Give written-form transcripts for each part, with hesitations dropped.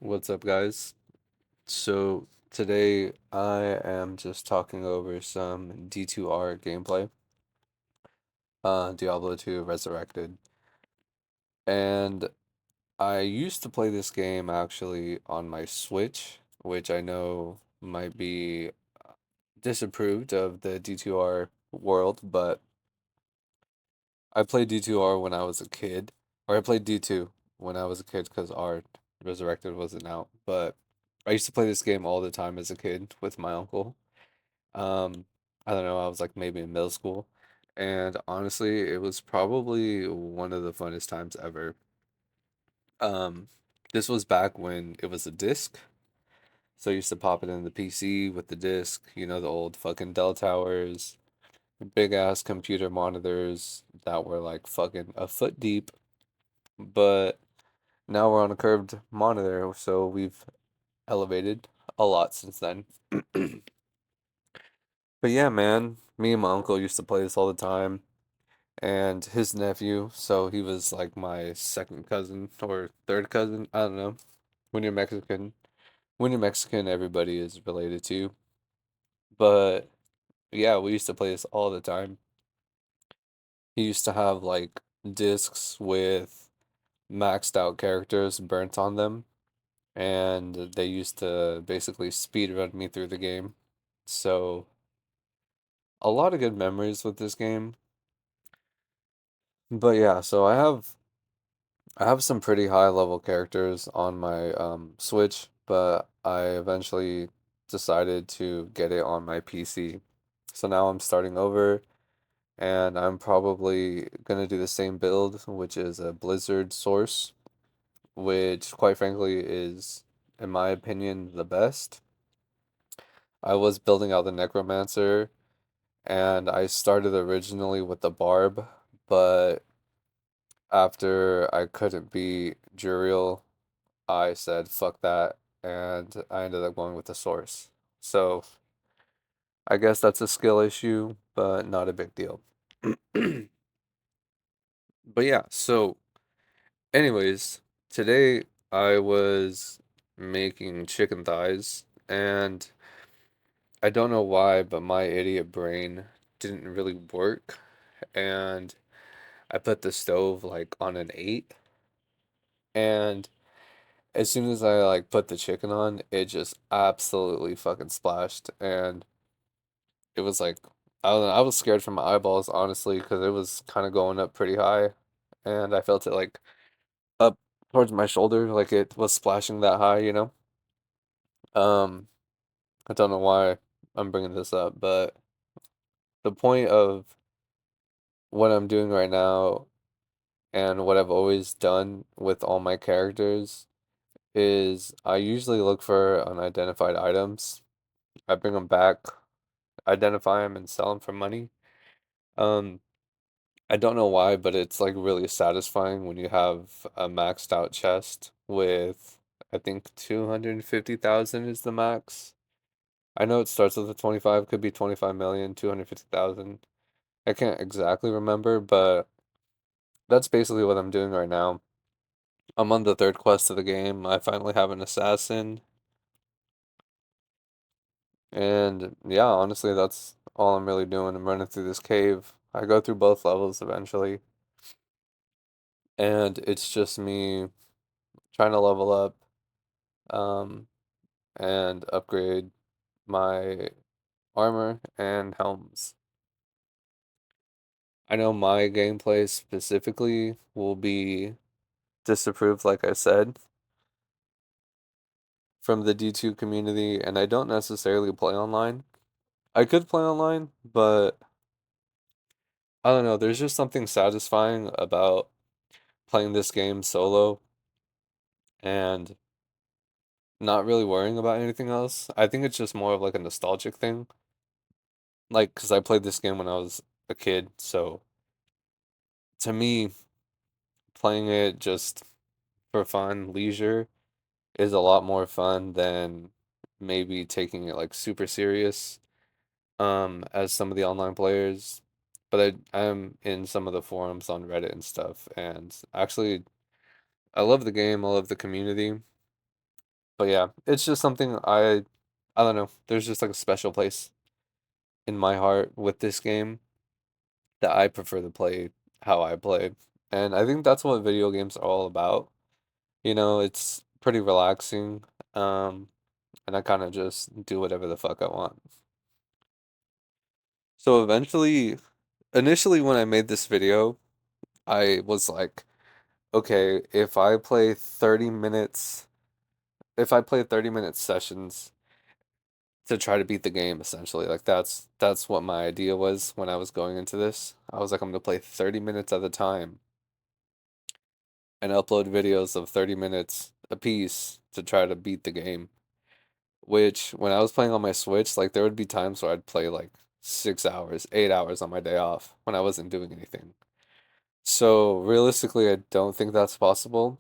What's up, guys? So, today I am just talking over some D2R gameplay, Diablo II Resurrected. And I used to play this game actually on my Switch, which I know might be disapproved of the D2R world, but I played D2R when I was a kid, or I played D2 when I was a kid because R Resurrected wasn't out. But I used to play this game all the time as a kid with my uncle. Um, I don't know, I was like maybe in middle school. And honestly, it was probably one of the funnest times ever. Um, this was back when it was a disc. So I used to pop it in the PC with the disc, the old fucking Dell towers, big ass computer monitors that were like fucking a foot deep. But now we're on a curved monitor, so we've elevated a lot since then. But yeah, man, me and my uncle used to play this all the time. And his nephew, so he was like my second cousin or third cousin. I don't know. When you're Mexican, when you're Mexican, everybody is related to you. But yeah, we used to play this all the time. He used to have like discs with maxed out characters burnt on them, and they used to basically speed run me through the game. So a lot of good memories with this game. But yeah, so I have some pretty high level characters on my Switch, but I eventually decided to get it on my PC. So now I'm starting over and I'm probably gonna do the same build, which is a Blizzard source, which quite frankly is, in my opinion, the best. I was building out the Necromancer and I started originally with the Barb, but after I couldn't beat Juriel, I said fuck that, and I ended up going with the source. So I guess that's a skill issue, but not a big deal. But yeah, so anyways, today I was making chicken thighs, and I don't know why, but my idiot brain didn't really work, and I put the stove like on an 8, and as soon as I like put the chicken on, it just absolutely fucking splashed, and it was like I don't know, I was scared for my eyeballs honestly because it was kind of going up pretty high, and I felt it like up towards my shoulder, like it was splashing that high. Um, I don't know why I'm bringing this up, but the point of what I'm doing right now and what I've always done with all my characters is I usually look for unidentified items. I bring them back, identify them, and sell them for money. Um, I don't know why, but it's like really satisfying when you have a maxed out chest with, I think 250,000 is the max. I know it starts with a 25, could be 25,000,000, 250,000. I can't exactly remember, but that's basically what I'm doing right now. I'm on the third quest of the game. I finally have an assassin, and yeah, honestly, that's all I'm really doing. I'm running through this cave. I go through both levels eventually, and it's just me trying to level up. Um, and upgrade my armor and helms. I know my gameplay specifically will be disapproved, like I said, from the D2 community, and I don't necessarily play online. I could play online, but I don't know, there's just something satisfying about playing this game solo and not really worrying about anything else. I think it's just more of like a nostalgic thing. Like, because I played this game when I was a kid, so to me, playing it just for fun, leisure is a lot more fun than maybe taking it like super serious as some of the online players. But I'm in some of the forums on Reddit and stuff, and actually I love the game, I love the community. But yeah, it's just something I don't know. There's just like a special place in my heart with this game that I prefer to play how I played. And I think that's what video games are all about. It's pretty relaxing. Um, and I kind of just do whatever the fuck I want. So initially when I made this video, I was like, okay, if I play 30 minute sessions to try to beat the game, essentially, like that's what my idea was when I was going into this. I was like, I'm gonna play 30 minutes at a time and upload videos of 30 minutes a piece to try to beat the game. Which, when I was playing on my Switch, like there would be times where I'd play like 6 hours, 8 hours on my day off when I wasn't doing anything. So realistically, I don't think that's possible,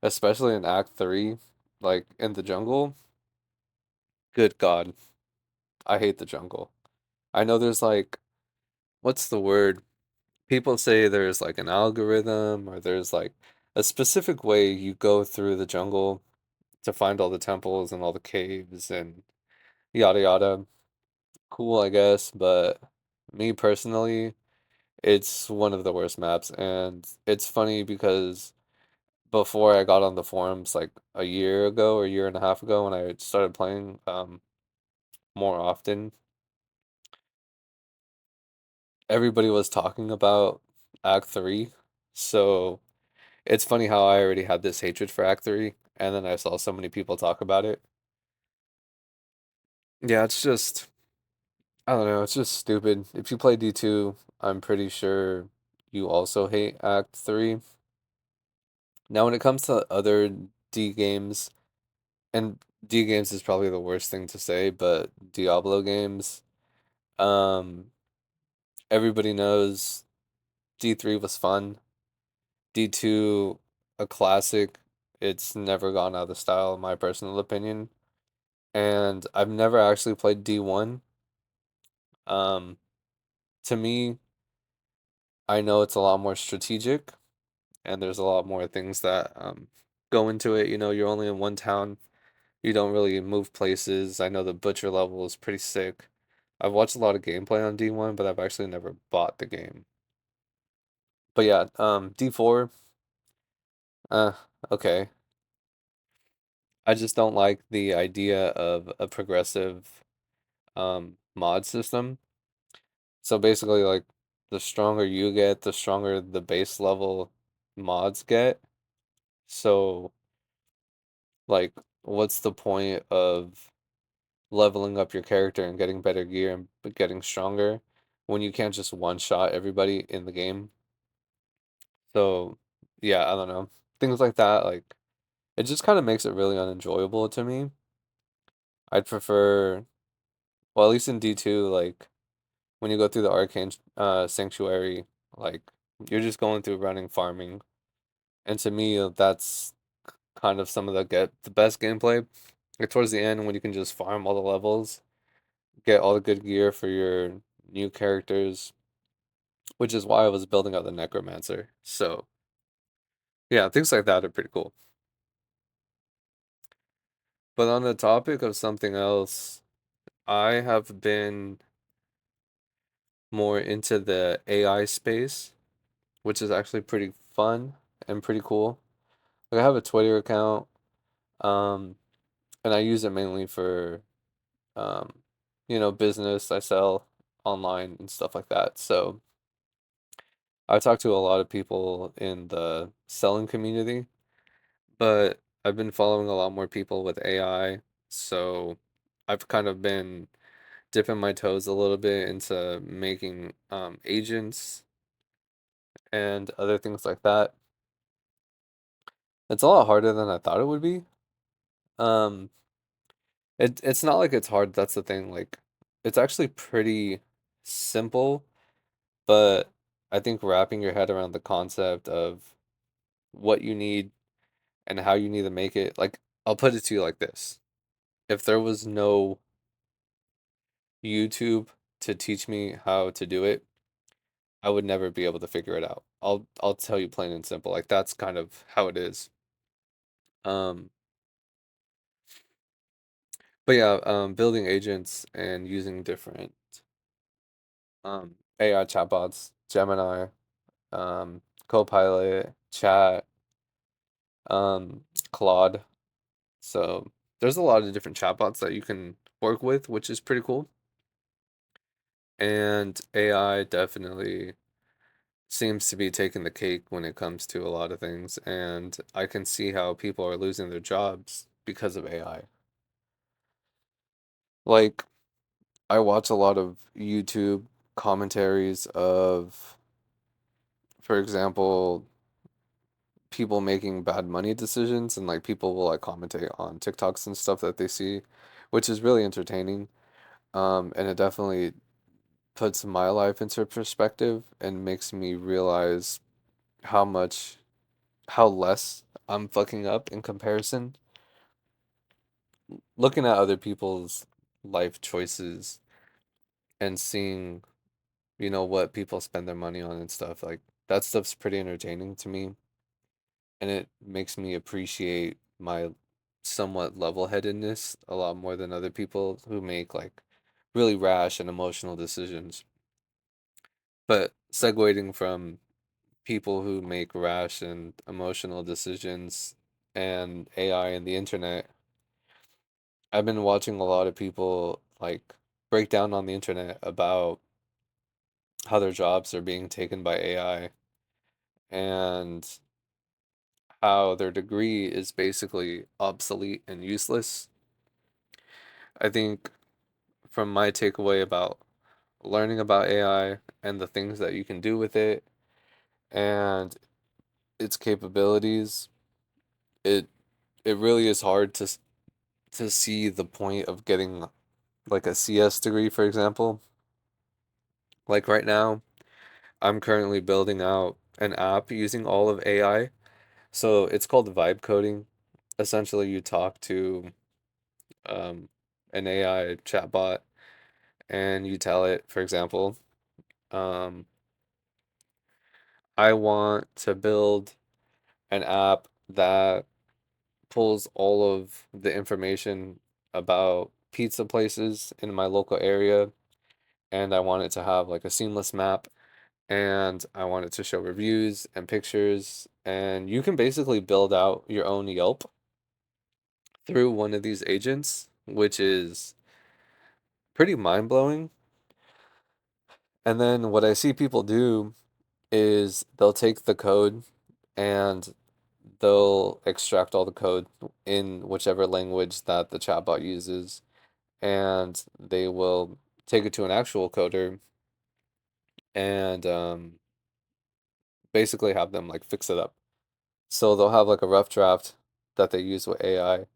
especially in Act 3, like in the jungle. Good God, I hate the jungle. I know there's like, what's the word? People say there's like an algorithm or there's like a specific way you go through the jungle to find all the temples and all the caves and yada yada. Cool, I guess, but me personally, it's one of the worst maps, and it's funny because before I got on the forums like a year ago or a year and a half ago when I started playing more often, everybody was talking about Act 3. So it's funny how I already had this hatred for Act 3, and then I saw so many people talk about it. Yeah, it's just, I don't know, it's just stupid. If you play D2, I'm pretty sure you also hate Act 3. Now, when it comes to other D games, and D games is probably the worst thing to say, but Diablo games, um, everybody knows D3 was fun. D2, a classic. It's never gone out of style, in my personal opinion. And I've never actually played D1. Um, to me, I know it's a lot more strategic, and there's a lot more things that go into it. You're only in one town. You don't really move places. I know the butcher level is pretty sick. I've watched a lot of gameplay on D1, but I've actually never bought the game. But yeah, D4, uh, okay. I just don't like the idea of a progressive mod system. So basically, like, the stronger you get, the stronger the base level mods get. So, like, what's the point of leveling up your character and getting better gear and getting stronger when you can't just one shot everybody in the game? So, yeah, I don't know. Things like that, like, it just kind of makes it really unenjoyable to me. I'd prefer, well, at least in D2, like, when you go through the Arcane Sanctuary, like, you're just going through running, farming. And to me, that's kind of some of the best gameplay. Like, towards the end, when you can just farm all the levels, get all the good gear for your new characters, which is why I was building out the Necromancer. So, yeah, things like that are pretty cool. But on the topic of something else, I have been more into the AI space, which is actually pretty fun and pretty cool. Like, I have a Twitter account, um, and I use it mainly for, um, business. I sell online and stuff like that. So I talk to a lot of people in the selling community, but I've been following a lot more people with AI. So I've kind of been dipping my toes a little bit into making agents and other things like that. It's a lot harder than I thought it would be. Um, it's not like it's hard, that's the thing. Like, it's actually pretty simple, but I think wrapping your head around the concept of what you need and how you need to make it, like, I'll put it to you like this. If there was no YouTube to teach me how to do it, I would never be able to figure it out. I'll tell you plain and simple. Like, that's kind of how it is. Um, But yeah, building agents and using different AI chatbots, Gemini, Copilot, Chat, um, Claude. So there's a lot of different chatbots that you can work with, which is pretty cool. And AI definitely seems to be taking the cake when it comes to a lot of things. And I can see how people are losing their jobs because of AI. Like, I watch a lot of YouTube commentaries of, for example, people making bad money decisions, and like people will like commentate on TikToks and stuff that they see, which is really entertaining. And it definitely puts my life into perspective and makes me realize how much, how less I'm fucking up in comparison. Looking at other people's life choices and seeing, what people spend their money on and stuff, like that stuff's pretty entertaining to me. And it makes me appreciate my somewhat level-headedness a lot more than other people who make like really rash and emotional decisions. But segueing from people who make rash and emotional decisions and AI and the internet, I've been watching a lot of people like break down on the internet about how their jobs are being taken by AI and how their degree is basically obsolete and useless. I think from my takeaway about learning about AI and the things that you can do with it and its capabilities, it it really is hard to see the point of getting like a CS degree, for example. Like right now, I'm currently building out an app using all of AI. So it's called vibe coding. Essentially, you talk to um, an AI chatbot and you tell it, for example, um, I want to build an app that pulls all of the information about pizza places in my local area, and I want it to have like a seamless map, and I want it to show reviews and pictures, and you can basically build out your own Yelp through one of these agents, which is pretty mind-blowing. And then what I see people do is they'll take the code and they'll extract all the code in whichever language that the chatbot uses, and they will take it to an actual coder and basically have them like fix it up. So they'll have like a rough draft that they use with AI.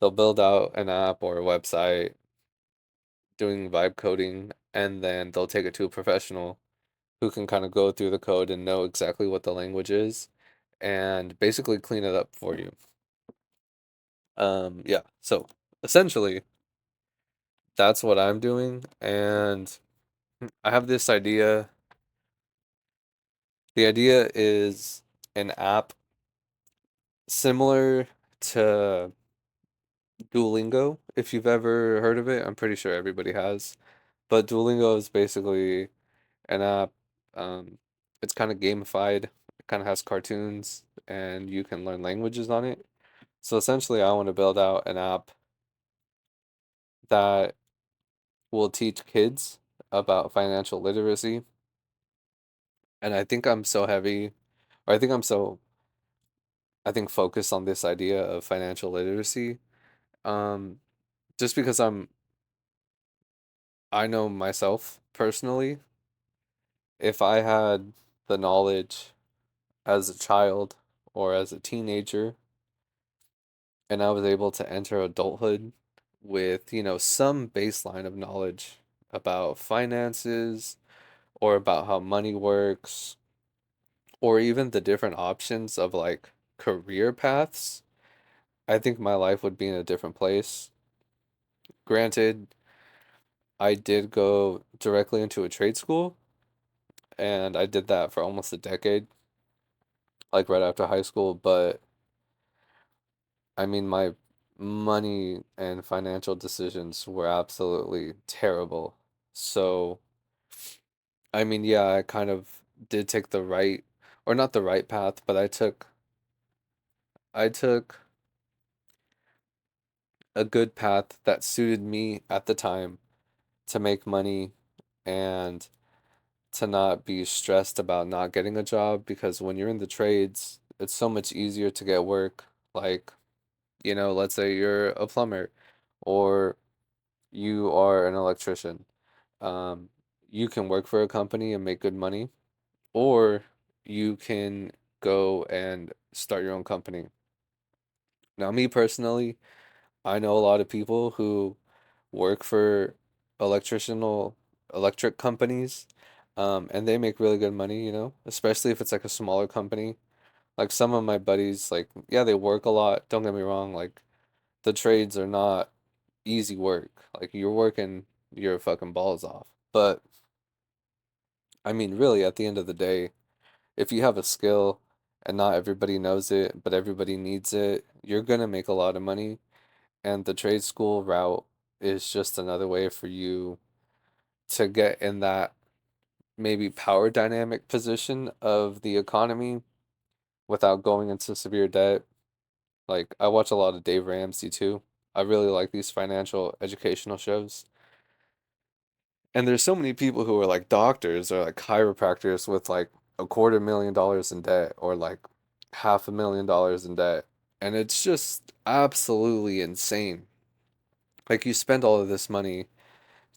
They'll build out an app or a website doing vibe coding, and then they'll take it to a professional who can kind of go through the code and know exactly what the language is and basically clean it up for you. Yeah, so essentially that's what I'm doing, and I have this idea. The idea is an app similar to Duolingo, if you've ever heard of it. I'm pretty sure everybody has. But Duolingo is basically an app. Um, it's kind of gamified. It kind of has cartoons, and you can learn languages on it. So essentially, I want to build out an app that will teach kids about financial literacy. And I think I'm so heavy, or I think I'm so, I think focused on this idea of financial literacy. Um, just because I know myself personally, if I had the knowledge as a child or as a teenager, and I was able to enter adulthood with, some baseline of knowledge about finances or about how money works or even the different options of like career paths, I think my life would be in a different place. Granted, I did go directly into a trade school, and I did that for almost a decade, like right after high school, but I mean, my money and financial decisions were absolutely terrible. So, I mean, yeah, I kind of did take the right, or not the right path, but I took a good path that suited me at the time to make money and to not be stressed about not getting a job, because when you're in the trades, it's so much easier to get work. Like, let's say you're a plumber or you are an electrician. Um, you can work for a company and make good money, or you can go and start your own company. Now, me personally, I know a lot of people who work for electrical electric companies, and they make really good money, especially if it's like a smaller company. Like some of my buddies, like, yeah, they work a lot. Don't get me wrong, like the trades are not easy work. Like you're working your fucking balls off. But I mean, really, at the end of the day, if you have a skill and not everybody knows it, but everybody needs it, you're gonna make a lot of money. And the trade school route is just another way for you to get in that maybe power dynamic position of the economy without going into severe debt. Like, I watch a lot of Dave Ramsey too. I really like these financial educational shows. And there's so many people who are like doctors or like chiropractors with like $250,000 in debt or like $500,000 in debt. And it's just absolutely insane. Like, you spend all of this money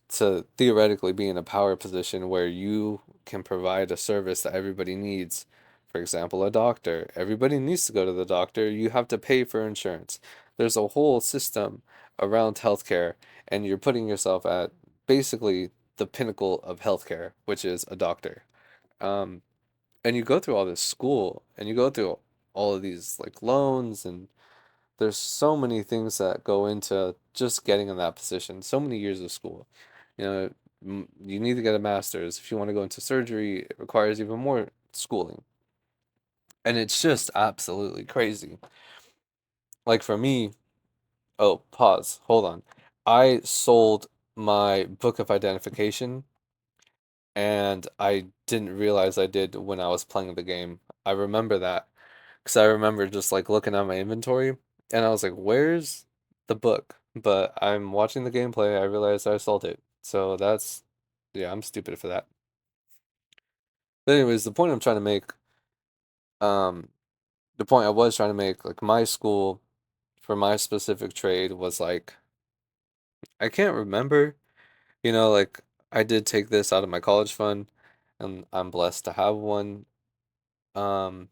to theoretically be in a power position where you can provide a service that everybody needs. For example, a doctor. Everybody needs to go to the doctor. You have to pay for insurance. There's a whole system around healthcare, and you're putting yourself at basically the pinnacle of healthcare, which is a doctor. Um, and you go through all this school, and you go through all of these like loans, and there's so many things that go into just getting in that position. So many years of school. You know, you need to get a master's. If you want to go into surgery, it requires even more schooling. And it's just absolutely crazy. Like for me, oh, pause, hold on. I sold my book of identification and I didn't realize I did when I was playing the game. I remember that because I remember just like looking at my inventory and I was like, where's the book? But I'm watching the gameplay, I realized I sold it. So yeah, I'm stupid for that. But anyways, um, the point I was trying to make, like my school for my specific trade was like, I can't remember, like I did take this out of my college fund and I'm blessed to have one. Um,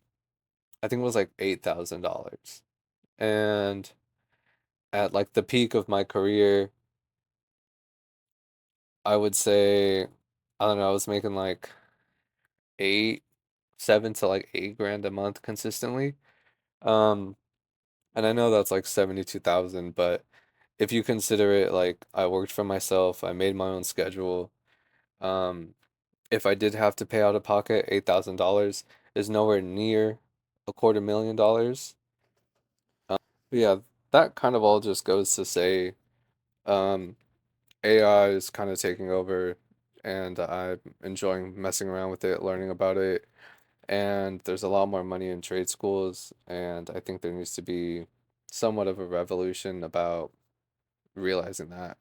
I think it was like $8,000. And at like the peak of my career, I would say, I don't know, I was making like 7 to like 8 grand a month consistently. Um, and I know that's like 72,000, but if you consider it like I worked for myself, I made my own schedule. Um, if I did have to pay out of pocket, $8,000 is nowhere near $250,000. But yeah, that kind of all just goes to say, um, AI is kind of taking over, and I'm enjoying messing around with it, learning about it. And there's a lot more money in trade schools, and I think there needs to be somewhat of a revolution about realizing that.